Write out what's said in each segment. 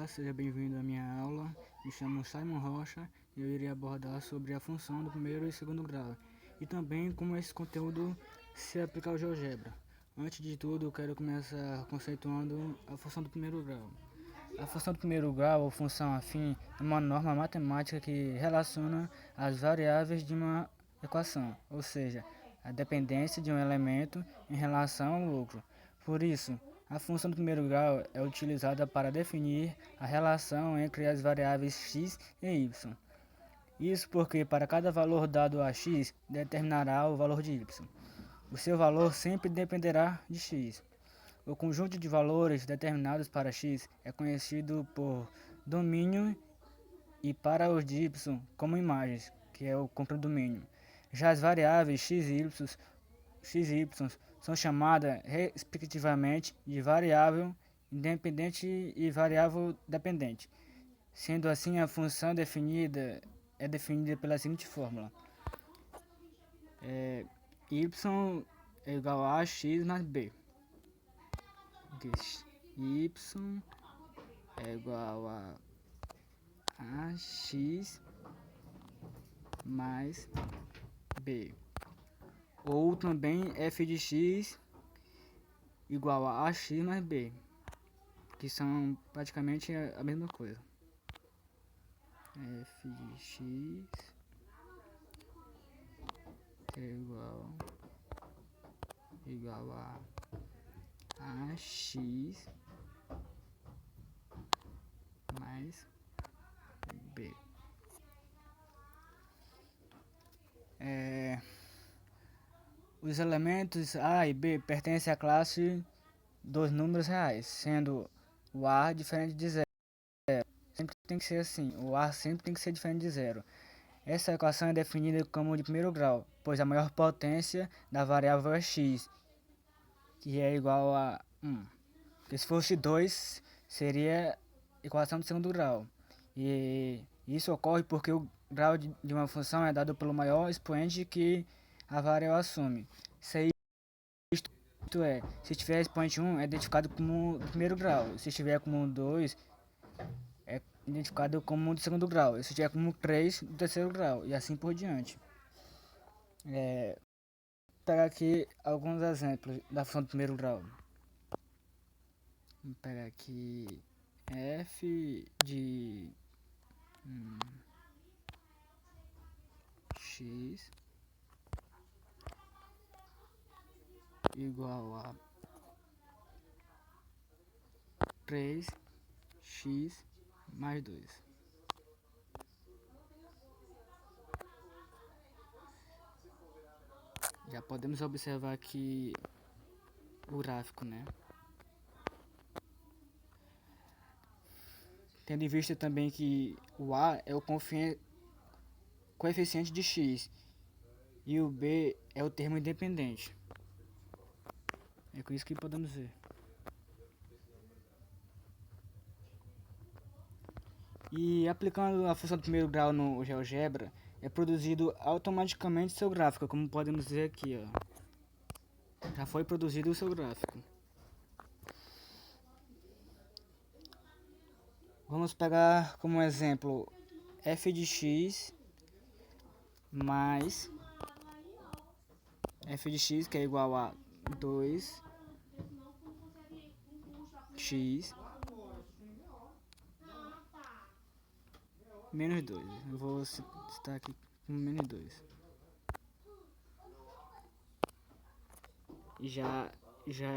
Olá, seja bem-vindo à minha aula. Me chamo Simon Rocha e eu irei abordar sobre a função do primeiro e segundo grau e também como esse conteúdo se aplica ao GeoGebra. Antes de tudo, eu quero começar conceituando a função do primeiro grau. A função do primeiro grau, ou função afim, é uma norma matemática que relaciona as variáveis de uma equação, ou seja, a dependência de um elemento em relação ao outro. Por isso, a função do primeiro grau é utilizada para definir a relação entre as variáveis x e y. Isso porque para cada valor dado a x, determinará o valor de y. O seu valor sempre dependerá de x. O conjunto de valores determinados para x é conhecido por domínio e para os de y como imagens, que é o contradomínio. Já as variáveis x e y são chamadas respectivamente de variável independente e variável dependente. Sendo assim, a função é definida pela seguinte fórmula: y é igual a x mais b. Y é igual a x mais b. Ou também f de x igual a ax mais b, que são praticamente a mesma coisa. F de x é igual a ax mais b. Os elementos A e B pertencem à classe dos números reais, sendo o A diferente de zero. Sempre tem que ser assim, o A sempre tem que ser diferente de zero. Essa equação é definida como de primeiro grau, pois a maior potência da variável é x, que é igual a 1. Porque se fosse 2, seria equação de segundo grau. E isso ocorre porque o grau de uma função é dado pelo maior expoente que a variável assume. Isto é, se tiver expoente 1, é identificado como do primeiro grau. Se estiver como 2, é identificado como do segundo grau. E se tiver como 3, do terceiro grau. E assim por diante. Vou pegar aqui alguns exemplos da função do primeiro grau. Vou pegar aqui f de x igual a 3x mais 2. Já podemos observar aqui o gráfico, né? Tendo em vista também que o A é o coeficiente de x e o B é o termo independente. É com isso que podemos ver. E aplicando a função do primeiro grau no GeoGebra, é produzido automaticamente seu gráfico, como podemos ver aqui, ó. Já foi produzido o seu gráfico. Vamos pegar como exemplo f de x mais f de x, que é igual a 2x menos 2. Eu vou citar aqui como menos 2. E já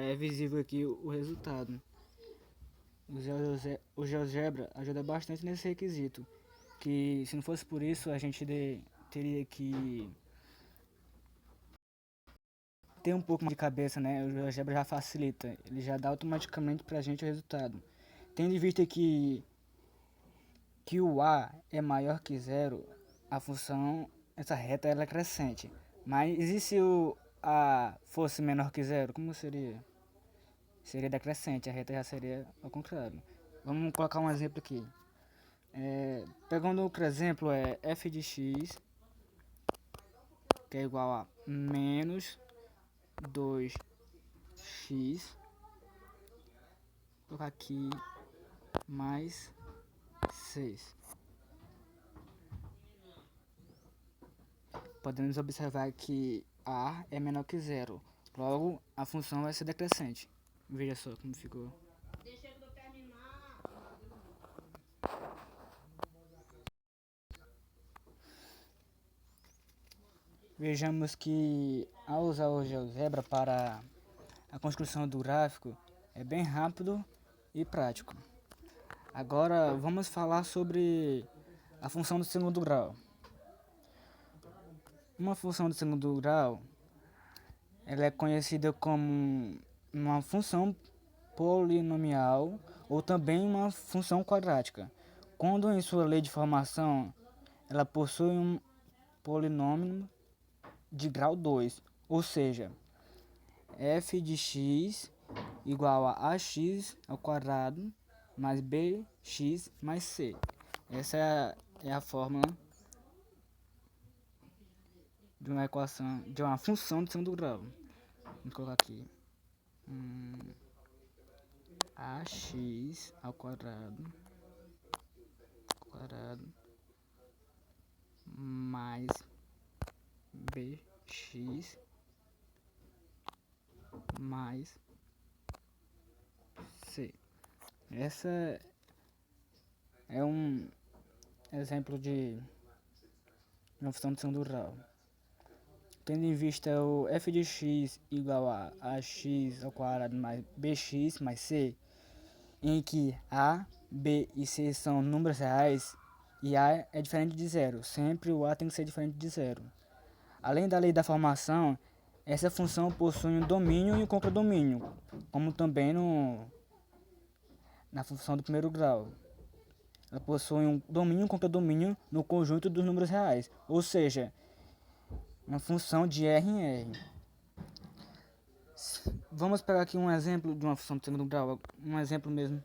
é visível aqui o resultado. O GeoGebra ajuda bastante nesse requisito, que se não fosse por isso a gente teria que ter um pouco de cabeça, né? O GeoGebra já facilita, ele já dá automaticamente pra gente o resultado. Tendo em vista que o A é maior que zero, a função, essa reta ela é crescente. Mas e se o A fosse menor que zero, como seria? Seria decrescente, a reta já seria ao contrário. Vamos colocar um exemplo aqui. Pegando outro exemplo, é f de x, que é igual a menos 2x. Vou colocar aqui mais 6. Podemos observar que A é menor que zero, logo a função vai ser decrescente. Veja só como ficou. Vejamos que ao usar o GeoGebra para a construção do gráfico é bem rápido e prático. Agora vamos falar sobre a função do segundo grau. Uma função do segundo grau ela é conhecida como uma função polinomial ou também uma função quadrática. Quando em sua lei de formação ela possui um polinômio de grau 2, ou seja, f de x igual a ax ao quadrado mais bx mais c. Essa é a fórmula de uma equação, de uma função de segundo grau. Vou colocar aqui ax ao quadrado mais bx mais c. Essa é um exemplo de uma função de segundo grau. Tendo em vista o f de x igual a ax ao quadrado mais bx mais c, em que a, b e c são números reais e a é diferente de zero. Sempre o a tem que ser diferente de zero. Além da lei da formação, essa função possui um domínio e um contradomínio, como também na função do primeiro grau. Ela possui um domínio e um contradomínio no conjunto dos números reais, ou seja, uma função de R em R. Vamos pegar aqui um exemplo de uma função de segundo grau, um exemplo mesmo.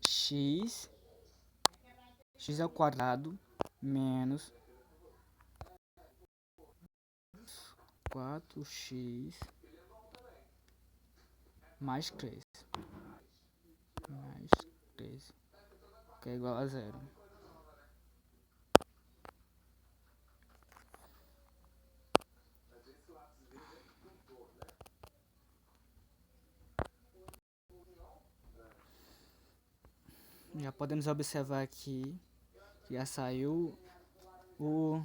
X ao quadrado menos 4x mais 3, que é igual a zero. Já podemos observar aqui que já saiu o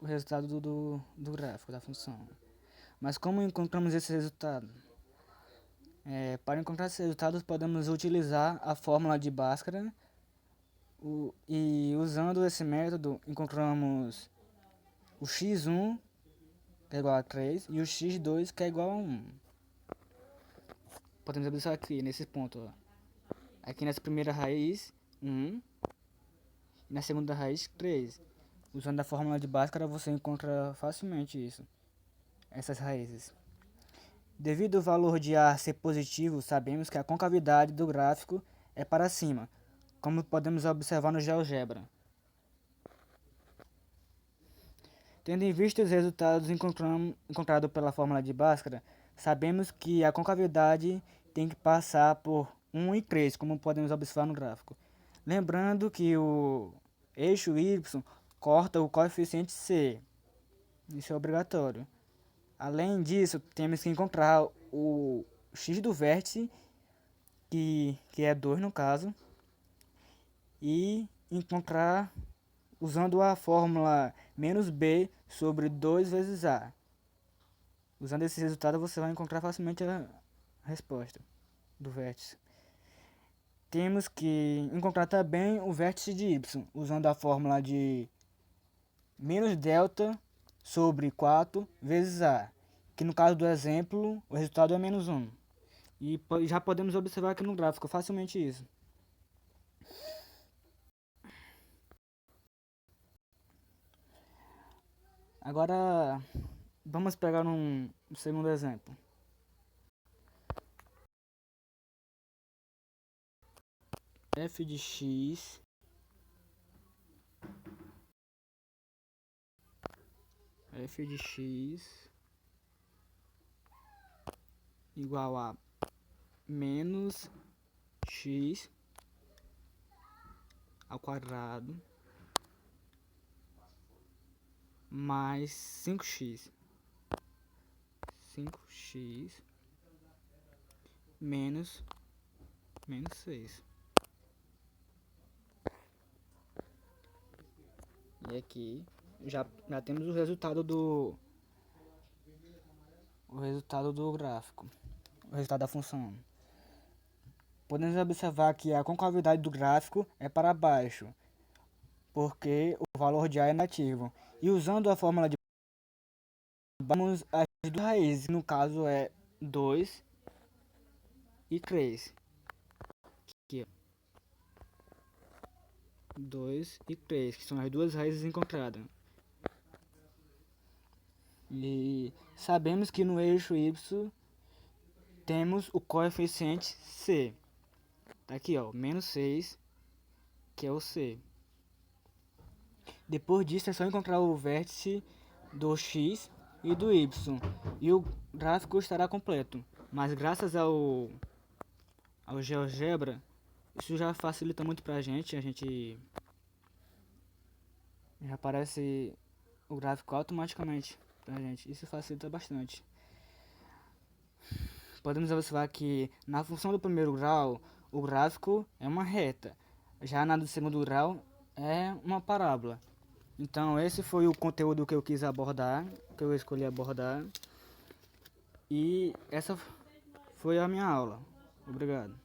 resultado do gráfico da função. Mas como encontramos esse resultado? Para encontrar esses resultados podemos utilizar a fórmula de Bhaskara e usando esse método encontramos o x1 que é igual a 3 e o x2 que é igual a 1. Podemos observar aqui nesse ponto, ó. Aqui nessa primeira raiz 1 e na segunda raiz 3. Usando a fórmula de Bhaskara você encontra facilmente isso, essas raízes. Devido ao valor de A ser positivo, sabemos que a concavidade do gráfico é para cima, como podemos observar no GeoGebra. Tendo em vista os resultados encontrados pela fórmula de Bhaskara, sabemos que a concavidade tem que passar por 1 e 3, como podemos observar no gráfico. Lembrando que o eixo Y corta o coeficiente C. Isso é obrigatório. Além disso, temos que encontrar o x do vértice, que é 2 no caso, e encontrar usando a fórmula menos b sobre 2 vezes a. Usando esse resultado você vai encontrar facilmente a resposta do vértice. Temos que encontrar também o vértice de y, usando a fórmula de menos delta sobre 4 vezes a, que no caso do exemplo o resultado é menos 1. E já podemos observar aqui no gráfico facilmente isso. Agora vamos pegar um segundo exemplo. F de x igual a menos x ao quadrado mais 5x. 5x menos 6. E aqui já temos o resultado do gráfico, o resultado da função. Podemos observar que a concavidade do gráfico é para baixo, porque o valor de A é negativo. E usando a fórmula de vamos as duas raízes, no caso é 2 e 3. Aqui, 2 e 3, que são as duas raízes encontradas. E sabemos que no eixo Y temos o coeficiente C. Tá aqui, ó, menos 6, que é o C. Depois disso é só encontrar o vértice do X e do Y. E o gráfico estará completo. Mas graças ao GeoGebra, isso já facilita muito pra gente. A gente já aparece o gráfico automaticamente pra gente. Isso facilita bastante. Podemos observar que na função do primeiro grau, o gráfico é uma reta. Já na do segundo grau é uma parábola. Então esse foi o conteúdo que eu quis abordar, que eu escolhi abordar. E essa foi a minha aula. Obrigado.